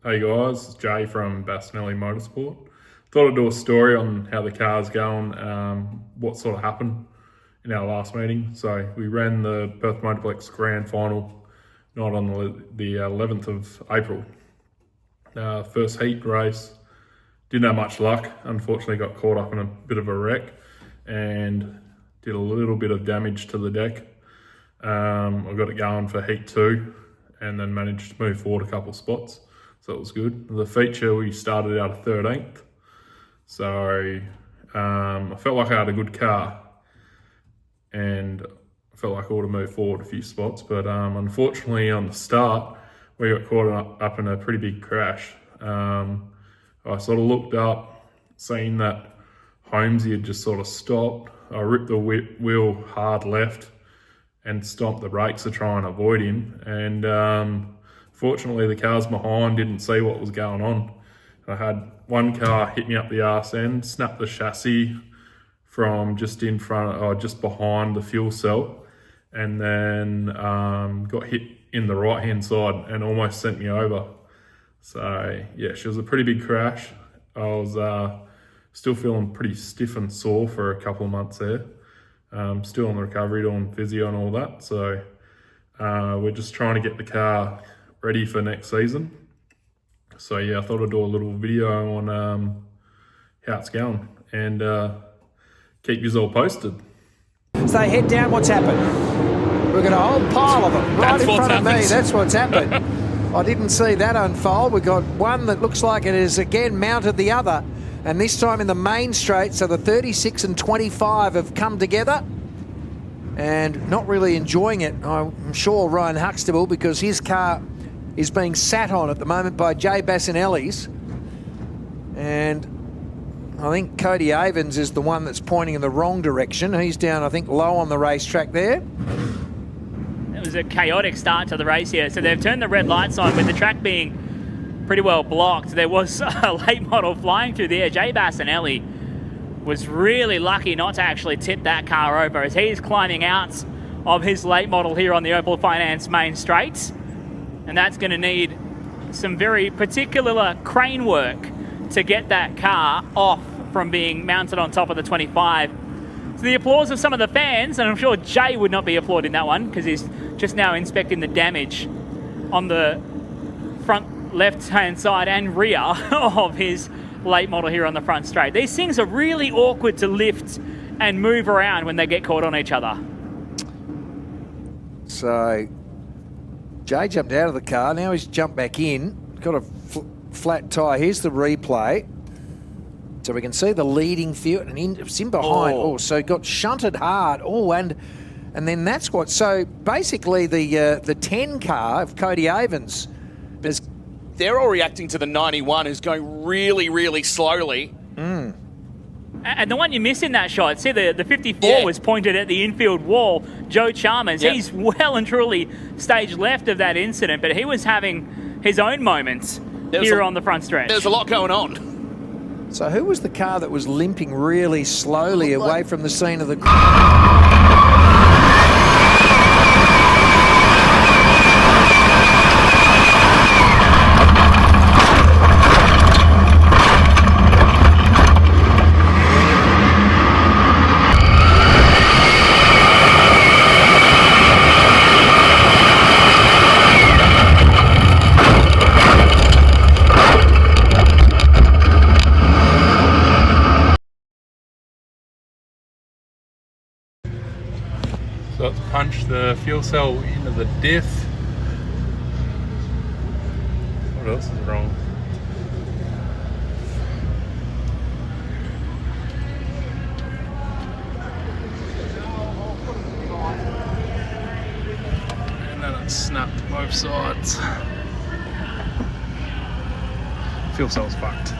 Hey guys, it's Jay from Bassanelli Motorsport. Thought I'd do a story on how the car's going, what sort of happened in our last meeting. So we ran the Perth Motorplex Grand Final night on the 11th of April. First heat race, didn't have much luck. Unfortunately got caught up in a bit of a wreck and did a little bit of damage to the deck. I got it going for heat 2 and then managed to move forward a couple of spots. So it was good. The feature, we started out 13th. So I felt like I had a good car and I felt like I would have moved forward a few spots. But unfortunately on the start, we got caught up in a pretty big crash. I sort of looked up, seen that Holmesy had just sort of stopped. I ripped the wheel hard left and stomped the brakes to try and avoid him. And fortunately, the cars behind didn't see what was going on. I had one car hit me up the arse end, snapped the chassis from just in front, or just behind the fuel cell, and then got hit in the right-hand side and almost sent me over. So yeah, she was a pretty big crash. I was still feeling pretty stiff and sore for a couple of months there. Still on the recovery, doing physio and all that. So we're just trying to get the car ready for next season. So yeah, I thought I'd do a little video on how it's going and keep you all posted. As they head down, what's happened? We've got a whole pile of them right in front of me. That's what's happened. I didn't see that unfold. We've got one that looks like it has again mounted the other, and this time in the main straight. So the 36 and 25 have come together and not really enjoying it. I'm sure Ryan Huxtable, because his car is being sat on at the moment by Jay Bassanelli's. And I think Cody Avens is the one that's pointing in the wrong direction. He's down, I think, low on the racetrack there. It was a chaotic start to the race here. So they've turned the red lights on with the track being pretty well blocked. There was a late model flying through there. Jay Bassanelli was really lucky not to actually tip that car over as he's climbing out of his late model here on the Opal Finance main straight. And that's going to need some very particular crane work to get that car off from being mounted on top of the 25. So the applause of some of the fans, and I'm sure Jay would not be applauding that one because he's just now inspecting the damage on the front left-hand side and rear of his late model here on the front straight. These things are really awkward to lift and move around when they get caught on each other. So Jay jumped out of the car. Now he's jumped back in. Got a flat tyre. Here's the replay. So we can see the leading field and it's in behind. Oh, so got shunted hard. Oh, and then that's what. So basically the 10 car of Cody Avens. They're all reacting to the 91 who's going really, really slowly. And the one you miss in that shot, see the 54 was pointed at the infield wall. Joe Chalmers, he's well and truly stage left of that incident, but he was having his own moments here on the front stretch. There's a lot going on. So who was the car that was limping really slowly away from the scene of the... So let's punch the fuel cell into the diff. What else is wrong? And then it snapped both sides. Fuel cell's fucked.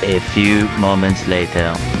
A few moments later.